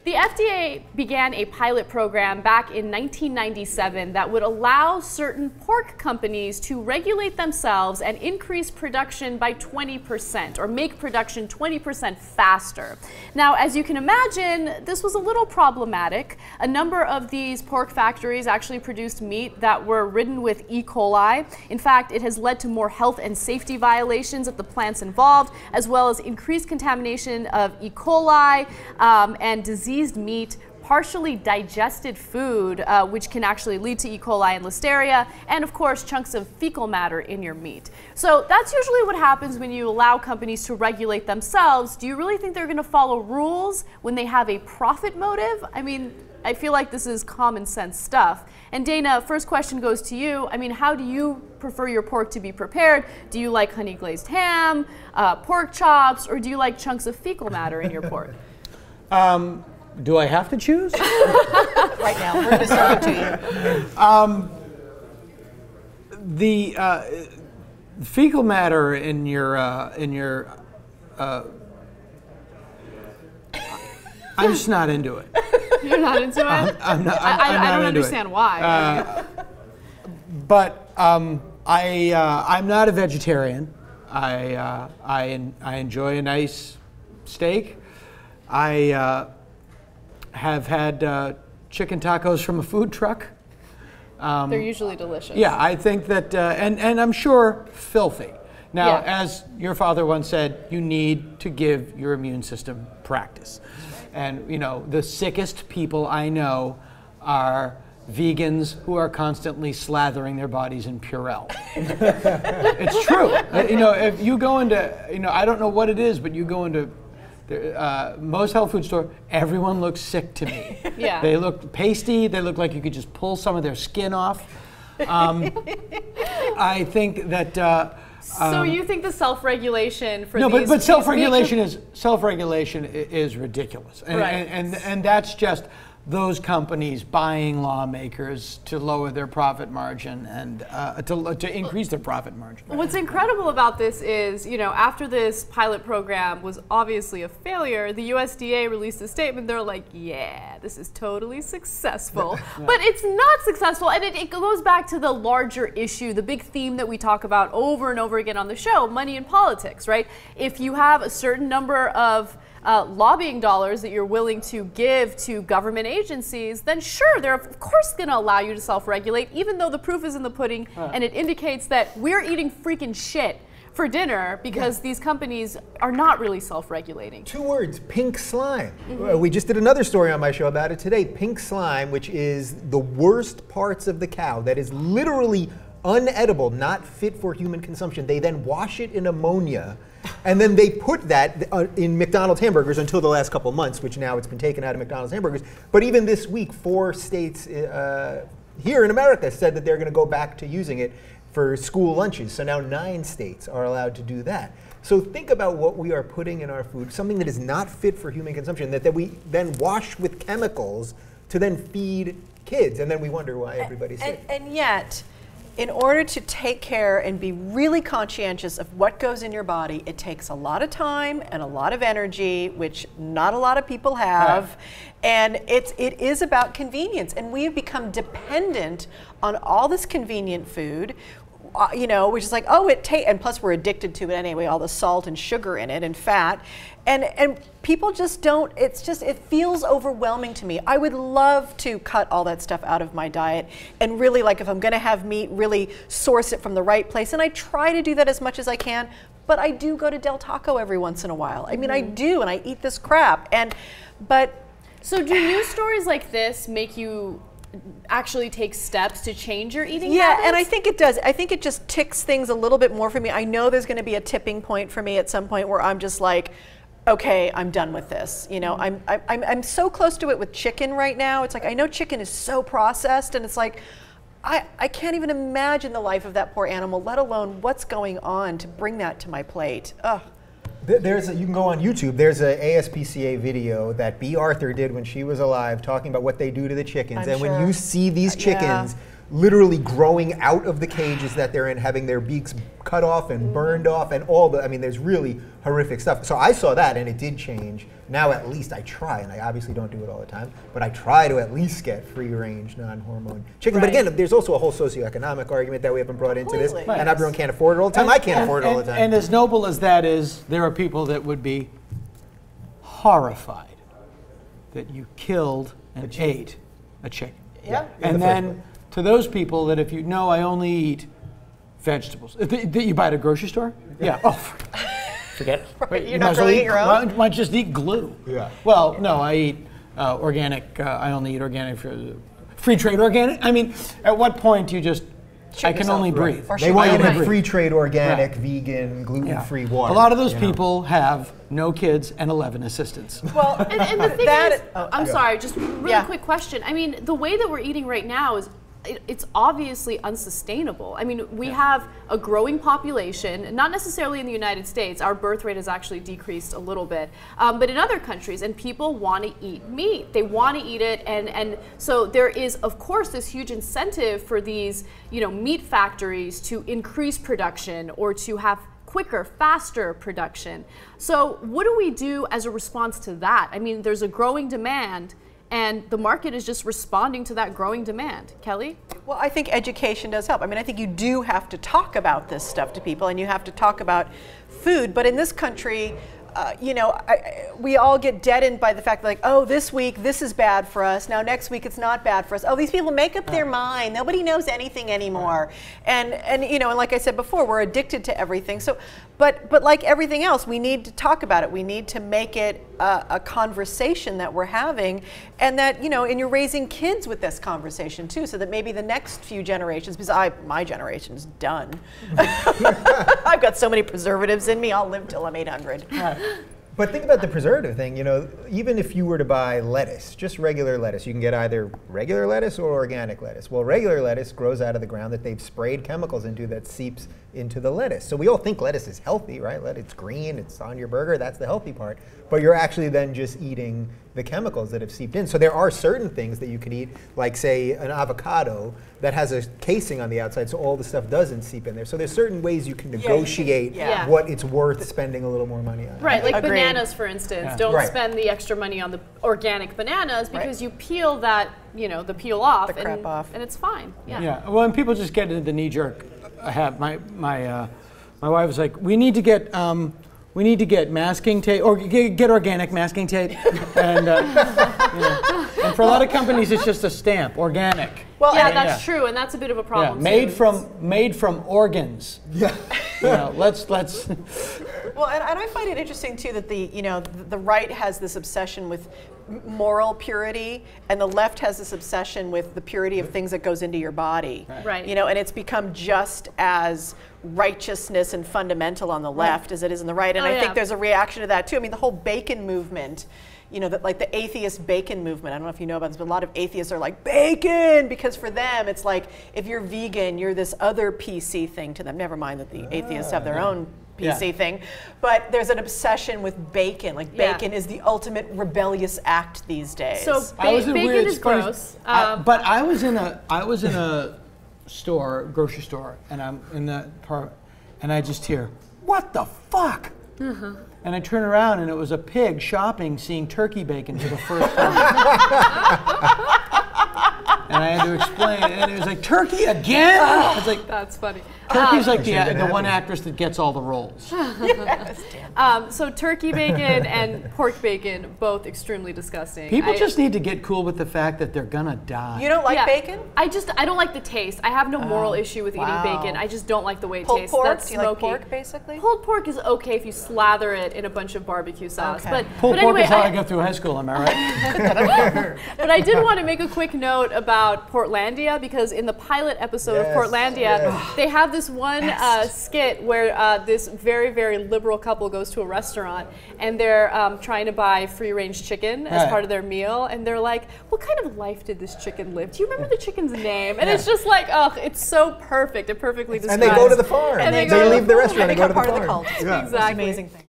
The FDA began a pilot program back in 1997 that would allow certain pork companies to regulate themselves and increase production by 20%, or make production 20% faster. Now, as you can imagine, this was a little problematic. A number of these pork factories actually produced meat that were ridden with E. coli. In fact, it has led to more health and safety violations at the plants involved, as well as increased contamination of E. coli and diseased meat, partially digested food, which can actually lead to E. coli and Listeria, and of course chunks of fecal matter in your meat. So that's usually what happens when you allow companies to regulate themselves. Do you really think they're going to follow rules when they have a profit motive? I mean, I feel like this is common sense stuff. And Dana, first question goes to you. I mean, how do you prefer your pork to be prepared? Do you like honey glazed ham, pork chops, or do you like chunks of fecal matter in your pork? Do I have to choose? Right now, we're going to start it to you. The fecal matter in your I'm just not into it. You're not into it? I'm not I don't into understand it. why. But I'm not a vegetarian. I enjoy a nice steak. I have had chicken tacos from a food truck. They're usually delicious. Yeah, I think that, and I'm sure filthy. Now, Yeah. as your father once said, you need to give your immune system practice. And, you know, the sickest people I know are vegans who are constantly slathering their bodies in Purell. It's true. You know, if you go into, you know, I don't know what it is, but you go into most health food store, everyone looks sick to me. Yeah. They look pasty. They look like you could just pull some of their skin off. I think that. So you think the self-regulation for no, these... but self-regulation is ridiculous, and, Right. and that's just those companies buying lawmakers to lower their profit margin and to increase their profit margin. What's incredible about this is, you know, after this pilot program was obviously a failure, the USDA released a statement. They're like, yeah, this is totally successful. But it's not successful, and it goes back to the larger issue, the big theme that we talk about over and over again on the show, money in politics, right? If you have a certain number of lobbying dollars that you're willing to give to government agencies, then sure, they're of course going to allow you to self-regulate, even though the proof is in the pudding, and it indicates that we're eating freaking shit for dinner because these companies are not really self-regulating. 2 words, pink slime. We just did another story on my show about it today. Pink slime, which is the worst parts of the cow, that is literally unedible, not fit for human consumption. They then wash it in ammonia, and then they put that in McDonald's hamburgers until the last couple months, which now it's been taken out of McDonald's hamburgers. But even this week, 4 states here in America said that they're going to go back to using it for school lunches. So now 9 states are allowed to do that. So think about what we are putting in our food, something that is not fit for human consumption, that we then wash with chemicals to then feed kids, and then we wonder why everybody's sick. And yet, in order to take care and be really conscientious of what goes in your body, it takes a lot of time and a lot of energy, which not a lot of people have. And it is about convenience. And we have become dependent on all this convenient food. You know, which is like, oh, and plus we're addicted to it anyway, all the salt and sugar in it and fat. And people just don't, it feels overwhelming to me. I would love to cut all that stuff out of my diet and really, like, if I'm gonna have meat, really source it from the right place. And I try to do that as much as I can, but I do go to Del Taco every once in a while. I mean, I do, and I eat this crap. So do news stories like this make you actually take steps to change your eating habits? Yeah, and I think it does. I think it just ticks things a little bit more for me. I know there's going to be a tipping point for me at some point where I'm just like, okay, I'm done with this. You know, I'm so close to it with chicken right now. It's like, I know chicken is so processed, and it's like, I can't even imagine the life of that poor animal, let alone what's going on to bring that to my plate. Ugh. You can go on YouTube. There's an ASPCA video that B. Arthur did when she was alive, talking about what they do to the chickens. I'm and sure. when you see these chickens literally growing out of the cages that they're in, having their beaks cut off and burned off, and all the, I mean, there's really horrific stuff. So I saw that, and it did change. Now at least I try, and I obviously don't do it all the time, but I try to at least get free-range, non-hormone chicken. But again, there's also a whole socioeconomic argument that we haven't brought into this, and everyone can't afford it all the time. I can't afford it all the time. And as noble as that is, there are people that would be horrified that you killed and ate a chicken. Yeah. And then to those people that if you know I only eat vegetables, that you buy at a grocery store? Yeah. Oh, forget it. Right. You're not growing your own? Why don't you just eat glue? Yeah. Well, no, I eat organic. I only eat organic, free trade organic. I mean, at what point do you just, I can only breathe. They want you to have free trade organic, vegan, gluten-free water. A lot of those people have no kids and 11 assistants. Well, and the thing is, I'm sorry, just really quick question. I mean, the way that we're eating right now is, it's obviously unsustainable. I mean, we have a growing population, not necessarily in the United States. Our birth rate has actually decreased a little bit, but in other countries, and people want to eat meat. They want to eat it, and so there is, of course, this huge incentive for these, meat factories to increase production or to have quicker, faster production. So what do we do as a response to that? I mean, there's a growing demand, and the market is just responding to that growing demand. Kelly? Well, I think education does help. I mean, I think you do have to talk about this stuff to people, and you have to talk about food. But in this country, we all get deadened by the fact that, like, oh, this week this is bad for us. Now next week it's not bad for us. Oh, these people make up their mind. Nobody knows anything anymore. And like I said before, we're addicted to everything. So, but like everything else, we need to talk about it. We need to make it a conversation that we're having, and that and you're raising kids with this conversation too, so that maybe the next few generations, because my generation's done. I've got so many preservatives in me. I'll live till I'm 800. But think about the preservative thing, even if you were to buy lettuce, just regular lettuce, you can get either regular lettuce or organic lettuce. Well, regular lettuce grows out of the ground that they've sprayed chemicals into that seeps into the lettuce. So we all think lettuce is healthy, right? It's green, it's on your burger, that's the healthy part. But you're actually then just eating the chemicals that have seeped in. So there are certain things that you can eat, like say an avocado that has a casing on the outside so all the stuff doesn't seep in there. So there's certain ways you can negotiate what it's worth spending a little more money on. Right, like bananas, for instance. Don't spend the extra money on the organic bananas because you peel that, the peel off, the crap off, and it's fine. Yeah. Well, and people just get into the knee jerk. I have my wife was like, we need to get masking tape, or get organic masking tape, and and for a lot of companies it's just a stamp, organic. Well, that's true, and that's a bit of a problem. Yeah, made from organs. Yeah. Let's. Well, and I find it interesting too that the right has this obsession with moral purity, and the left has this obsession with the purity of things that goes into your body. Right. And it's become just as righteousness and fundamental on the left as it is on the right. And I think there's a reaction to that too. I mean, the whole bacon movement, like the atheist bacon movement. I don't know if you know about this, but a lot of atheists are like, bacon, because for them it's like, if you're vegan, you're this other PC thing to them. Never mind that the atheists have their own PC thing, but there's an obsession with bacon. Like bacon is the ultimate rebellious act these days. So bacon is gross. But I was in a store, grocery store, and I'm in the part, and I just hear, "What the fuck?" And I turn around, and it was a pig shopping, seeing turkey bacon for the first time. And I had to explain, and it was like, turkey again? I was like, that's funny. Turkey's like the one actress that gets all the roles. So turkey bacon and pork bacon, both extremely disgusting. People just need to get cool with the fact that they're gonna die. You don't like bacon? I don't like the taste. I have no moral issue with eating bacon. I just don't like the way it tastes. Pork? That's Do you like pork, basically? Pulled pork is okay if you slather it in a bunch of barbecue sauce. Okay. Pulled pork is how I got through high school, am I right? But I did want to make a quick note about Portlandia, because in the pilot episode of Portlandia, they have this one skit where this very, very liberal couple goes to a restaurant, and they're trying to buy free-range chicken as part of their meal, and they're like, what kind of life did this chicken live? Do you remember the chicken's name? And it's just like, oh, it's so perfect. It perfectly describes. And they go to the farm. And they leave the restaurant and go to the farm. Part of the cult. Exactly. It's an amazing thing.